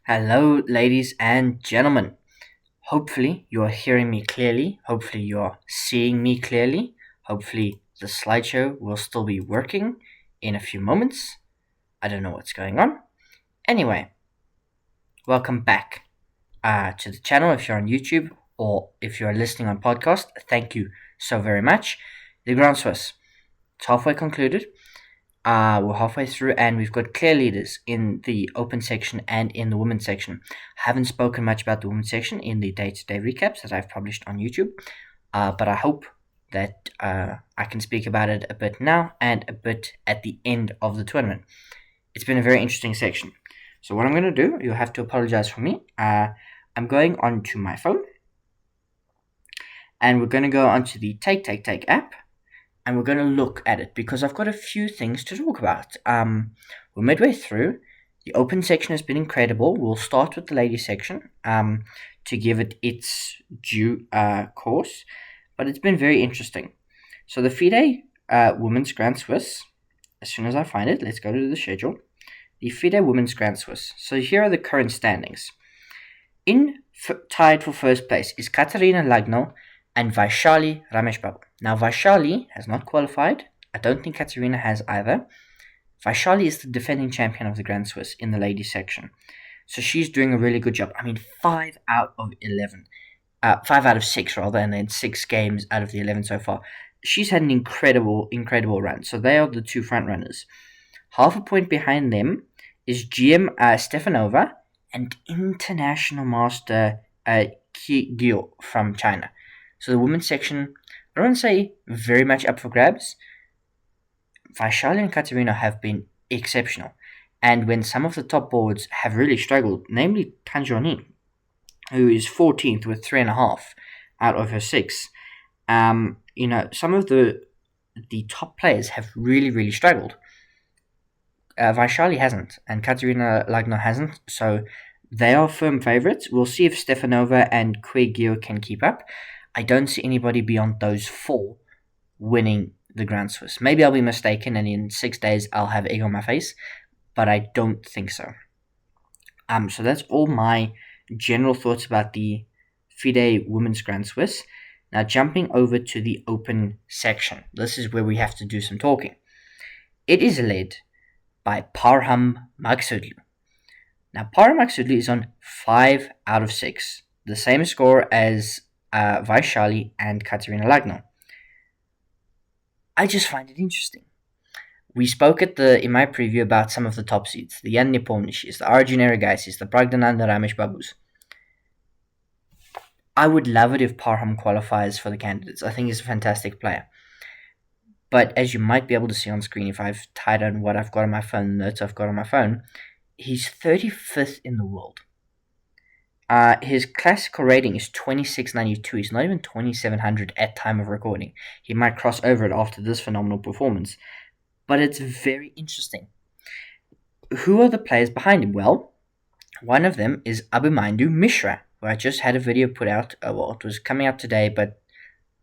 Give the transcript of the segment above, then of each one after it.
Hello, ladies and gentlemen. Hopefully, you are hearing me clearly. Hopefully, you are seeing me clearly. Hopefully, the slideshow will still be working in a few moments. I don't know what's going on. Anyway, welcome back to the channel if you're on YouTube or if you're listening on podcast. Thank you so very much. The Grand Swiss. It's halfway concluded. We're halfway through, and we've got clear leaders in the open section and in the women's section. I haven't spoken much about the women's section in the day-to-day recaps that I've published on YouTube, but I hope that I can speak about it a bit now and a bit at the end of the tournament. It's been a very interesting section. So what I'm going to do, you'll have to apologize for me. I'm going onto my phone, and we're going to go onto the Take app, and we're going to look at it because I've got a few things to talk about. We're midway through. The open section has been incredible. We'll start with the ladies section to give it its due course, but it's been very interesting. So the FIDE Women's Grand Swiss, as soon as I find it, let's go to the schedule. The FIDE Women's Grand Swiss. So here are the current standings. Tied for first place is Katarina Lagno and Vaishali Rameshbabu. Now, Vaishali has not qualified. I don't think Katerina has either. Vaishali is the defending champion of the Grand Swiss in the ladies section. So she's doing a really good job. I mean, 5 out of 11. 5 out of 6, rather, and then 6 games out of the 11 so far. She's had an incredible run. So they are the two front runners. Half a point behind them is GM Stefanova and international master Qi Gyo from China. So the women's section, I don't want to say very much up for grabs. Vaishali and Katerina have been exceptional. And when some of the top boards have really struggled, namely Tanjoni, who is 14th with 3.5 out of her 6, some of the top players have really struggled. Vaishali hasn't, and Katerina Lagno hasn't, so they are firm favourites. We'll see if Stefanova and Quegio can keep up. I don't see anybody beyond those 4 winning the Grand Swiss. Maybe I'll be mistaken, and in 6 days I'll have egg on my face, but I don't think so. So that's all my general thoughts about the FIDE Women's Grand Swiss. Now jumping over to the open section. This is where we have to do some talking. It is led by Parham Magsudlu. Now Parham Magsudlu is on 5 out of 6. The same score as Vaishali and Katerina Lagno. I just find it interesting. We spoke in my preview about some of the top seeds, the Jan Nepomniachtchis, the Arjun Ergaisis, the Pragdananda Rameshbabus. I would love it if Parham qualifies for the candidates. I think he's a fantastic player. But as you might be able to see on screen, if I've tied on what I've got on my phone, notes I've got on my phone, he's 35th in the world. His classical rating is 2692. He's not even 2700 at time of recording. He might cross over it after this phenomenal performance. But it's very interesting. Who are the players behind him? Well, one of them is Abhimanyu Mishra, who I just had a video put out. Well, it was coming out today, but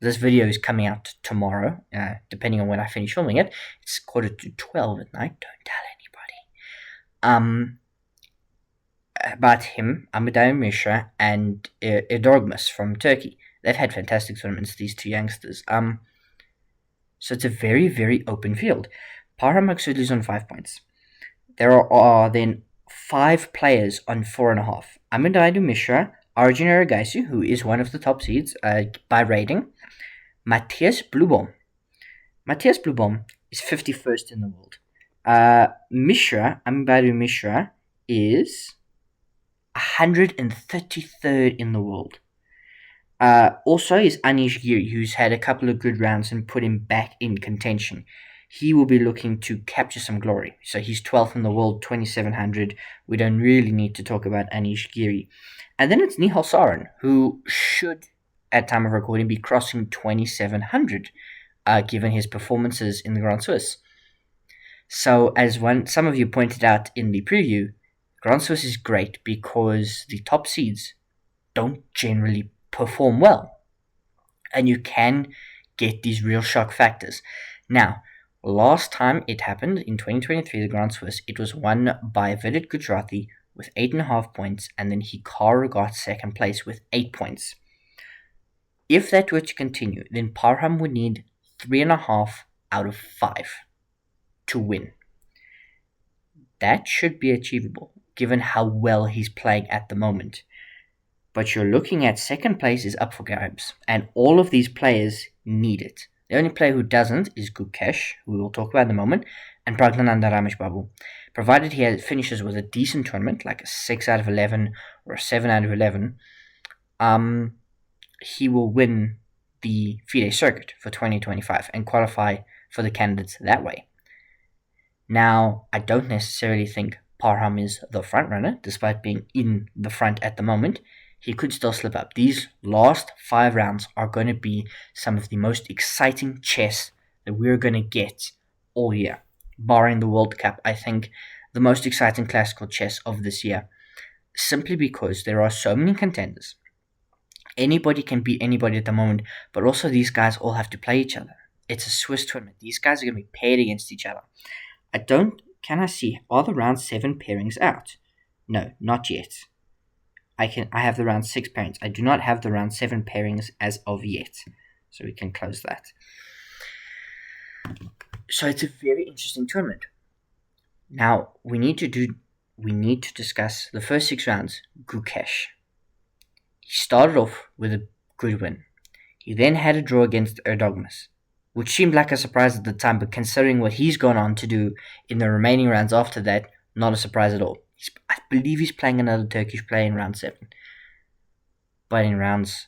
this video is coming out tomorrow, depending on when I finish filming it. It's 11:45 at night. Don't tell anybody. About him, Abhimanyu Mishra, and Edorgmas from Turkey. They've had fantastic tournaments, these two youngsters. So it's a very open field. Parham Magsudlu is on 5 points. There are then 5 players on 4.5. Abhimanyu Mishra, Arjun Ergaisu, who is one of the top seeds by rating. Matthias Blubom. Matthias Blubom is 51st in the world. Abhimanyu Mishra is 133rd in the world. Also is Anish Giri, who's had a couple of good rounds and put him back in contention. He will be looking to capture some glory. So he's 12th in the world, 2700. We don't really need to talk about Anish Giri. And then it's Nihal Saran, who should, at time of recording, be crossing 2700, given his performances in the Grand Swiss. So as some of you pointed out in the preview, Grand Swiss is great because the top seeds don't generally perform well. And you can get these real shock factors. Now, last time it happened, in 2023, the Grand Swiss, it was won by Vidit Gujarati with 8.5 points, and then Hikaru got second place with 8 points. If that were to continue, then Parham would need 3.5 out of 5 to win. That should be achievable, given how well he's playing at the moment. But you're looking at second place is up for grabs, and all of these players need it. The only player who doesn't is Gukesh, who we will talk about in a moment, and Praggnanandhaa Rameshbabu. Provided he finishes with a decent tournament, like a 6 out of 11 or a 7 out of 11, he will win the FIDE circuit for 2025 and qualify for the candidates that way. Now, I don't necessarily think Parham is the front runner, despite being in the front at the moment. He could still slip up. These last 5 rounds are going to be some of the most exciting chess that we're going to get all year. Barring the World Cup, I think the most exciting classical chess of this year. Simply because there are so many contenders. Anybody can beat anybody at the moment, but also these guys all have to play each other. It's a Swiss tournament. These guys are going to be paired against each other. Can I see, are the round 7 pairings out? No, not yet. I have the round 6 pairings. I do not have the round 7 pairings as of yet. So we can close that. So it's a very interesting tournament. Now, we need to discuss the first 6 rounds. Gukesh. He started off with a good win. He then had a draw against Erdogmas, which seemed like a surprise at the time, but considering what he's gone on to do in the remaining rounds after that, not a surprise at all. I believe he's playing another Turkish player in round 7. But in rounds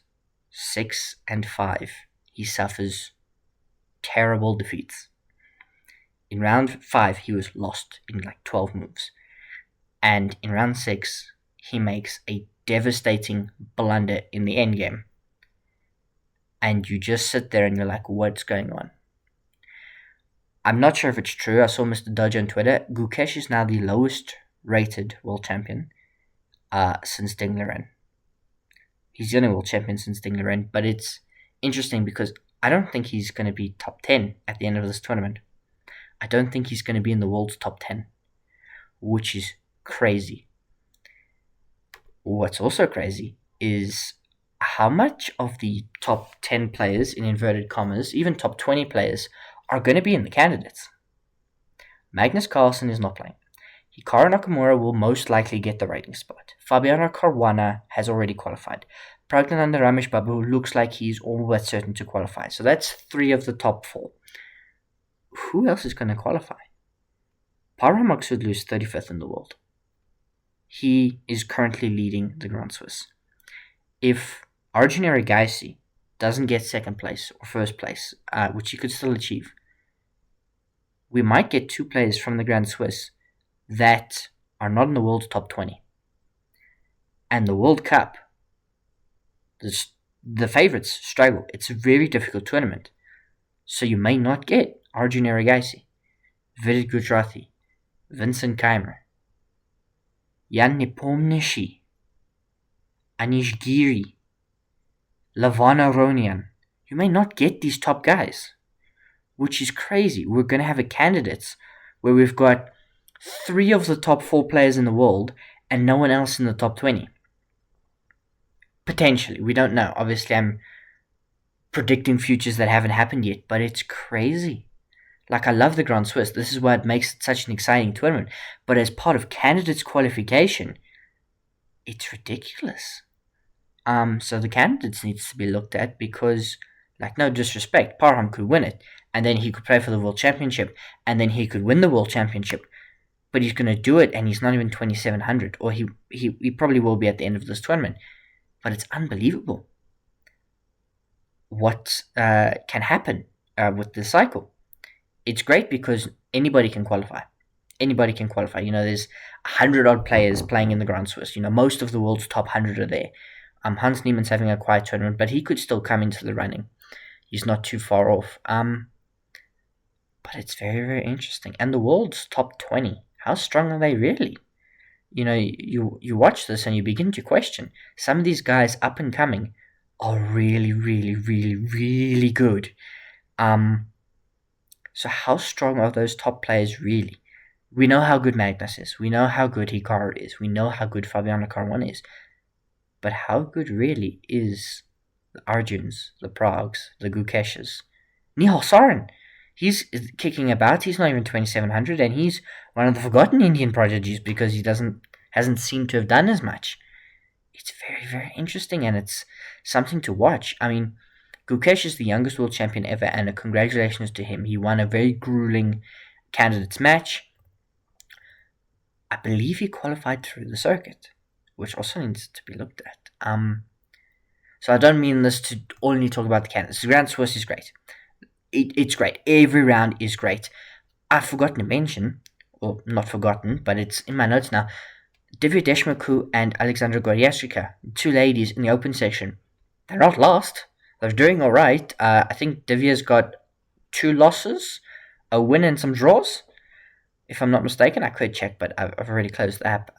6 and 5, he suffers terrible defeats. In round 5, he was lost in like 12 moves. And in round 6, he makes a devastating blunder in the endgame. And you just sit there and you're like, what's going on? I'm not sure if it's true. I saw Mr. Dodge on Twitter. Gukesh is now the lowest rated world champion since Ding Liren. He's the only world champion since Ding Liren, but it's interesting because I don't think he's going to be top 10 at the end of this tournament. I don't think he's going to be in the world's top 10, which is crazy. What's also crazy is how much of the top 10 players, in inverted commas, even top 20 players, are going to be in the candidates. Magnus Carlsen is not playing. Hikaru Nakamura will most likely get the rating spot. Fabiano Caruana has already qualified. Praggnanandhaa Rameshbabu looks like he's all but certain to qualify. So that's 3 of the top 4. Who else is going to qualify? Parham Maghsoodloo is 35th in the world. He is currently leading the Grand Swiss. If Arjun Erigaisi doesn't get second place or first place, which he could still achieve, we might get 2 players from the Grand Swiss that are not in the world's top 20. And the World Cup, the favourites struggle. It's a very difficult tournament. So you may not get Arjun Erigaisi, Vidit Gujrathi, Vincent Keimer, Jan Nepomniachtchi, Anish Giri, Lavana Ronian. You may not get these top guys, which is crazy. We're going to have a candidates where we've got 3 of the top 4 players in the world and no one else in the top 20. Potentially. We don't know. Obviously, I'm predicting futures that haven't happened yet, but it's crazy. Like, I love the Grand Swiss. This is what makes it such an exciting tournament. But as part of candidates qualification, it's ridiculous. So the candidates needs to be looked at because, like, no disrespect, Parham could win it, and then he could play for the World Championship, and then he could win the World Championship. But he's going to do it, and he's not even 2,700, or he probably will be at the end of this tournament. But it's unbelievable what can happen with this cycle. It's great because anybody can qualify. Anybody can qualify. You know, there's 100-odd players playing in the Grand Swiss. You know, most of the world's top 100 are there. Hans Niemann's having a quiet tournament, but he could still come into the running. He's not too far off. But it's very, very interesting. And the world's top 20, how strong are they really? You know, you watch this and you begin to question. Some of these guys up and coming are really, really, really, really good. So how strong are those top players really? We know how good Magnus is. We know how good Hikaru is. We know how good Fabiano Caruana is. But how good really is the Arjuns, the Pragues, the Gukeshas? Nihal Sarin. He's kicking about. He's not even 2700, and he's one of the forgotten Indian prodigies because he hasn't seemed to have done as much. It's very, very interesting, and it's something to watch. I mean, Gukesh is the youngest world champion ever, and congratulations to him. He won a very grueling candidates match. I believe he qualified through the circuit, which also needs to be looked at. So I don't mean this to only talk about the candidates. The Grand Swiss is great. It's great. Every round is great. I've forgotten to mention, or not forgotten, but it's in my notes now, Divya Deshmukh and Alexandra Goryastrika, two ladies in the open section. They're not lost. They're doing all right. I think Divya's got 2 losses, a win and some draws. If I'm not mistaken, I could check, but I've already closed the app.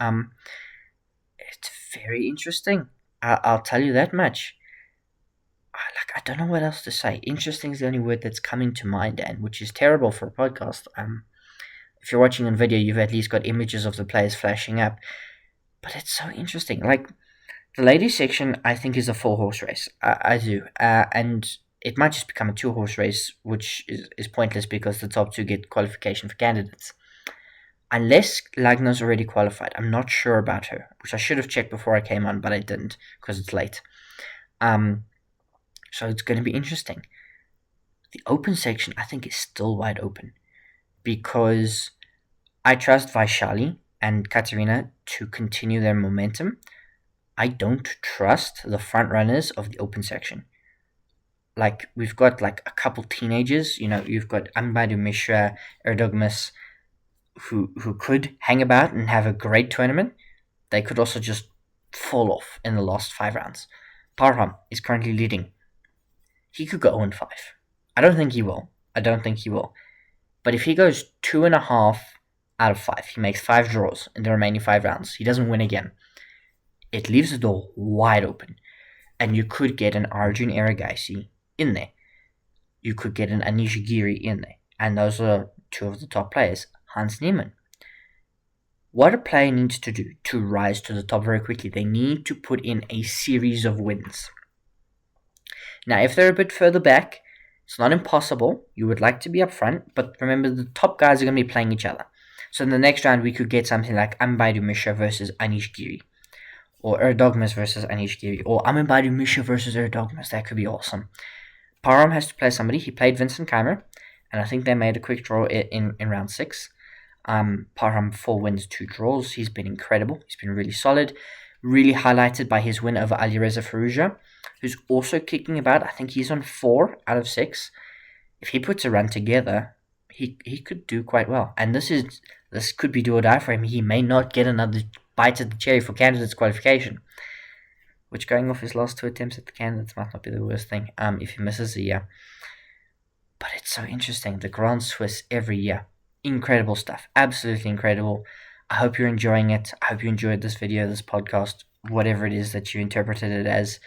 It's very interesting. I'll tell you that much. I don't know what else to say. Interesting is the only word that's coming to mind, and which is terrible for a podcast. If you're watching on video, you've at least got images of the players flashing up. But it's so interesting. Like, the ladies section, I think, is a 4-horse race. I do. And it might just become a 2-horse race, which is pointless because the top 2 get qualification for candidates. Unless Lagna's already qualified. I'm not sure about her, which I should have checked before I came on, but I didn't because it's late. So it's going to be interesting. The open section, I think, is still wide open because I trust Vaishali and Katerina to continue their momentum. I don't trust the front runners of the open section. Like, we've got like a couple teenagers. You've got Ambadu Mishra, Erdogmus, who could hang about and have a great tournament. They could also just fall off in the last 5 rounds. Parham is currently leading. He could go 0-5. I don't think he will. But if he goes 2.5 out of 5, he makes 5 draws in the remaining 5 rounds, he doesn't win again, it leaves the door wide open. And you could get an Arjun Erigaisi in there. You could get an Anish Giri in there. And those are 2 of the top players. Hans Niemann. What a player needs to do to rise to the top very quickly, they need to put in a series of wins. Now, if they're a bit further back, it's not impossible. You would like to be up front, but remember, the top guys are going to be playing each other. So in the next round, we could get something like Ambaidu Mishra versus Anish Giri, or Erdogmus versus Anish Giri, or Ambaidu Mishra versus Erdogmus. That could be awesome. Parham has to play somebody. He played Vincent Keimer, and I think they made a quick draw in round 6. Parham 4 wins, 2 draws. He's been incredible. He's been really solid. Really highlighted by his win over Alireza Faruja, who's also kicking about. I think he's on 4 out of 6. If he puts a run together, he could do quite well. And this could be do or die for him. He may not get another bite at the cherry for candidates qualification, which, going off his last 2 attempts at the candidates, might not be the worst thing if he misses a year. But it's so interesting. The Grand Swiss every year. Incredible stuff. Absolutely incredible. I hope you're enjoying it. I hope you enjoyed this video, this podcast, whatever it is that you interpreted it as.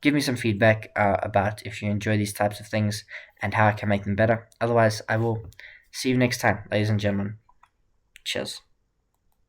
Give me some feedback about if you enjoy these types of things and how I can make them better. Otherwise, I will see you next time, ladies and gentlemen. Cheers.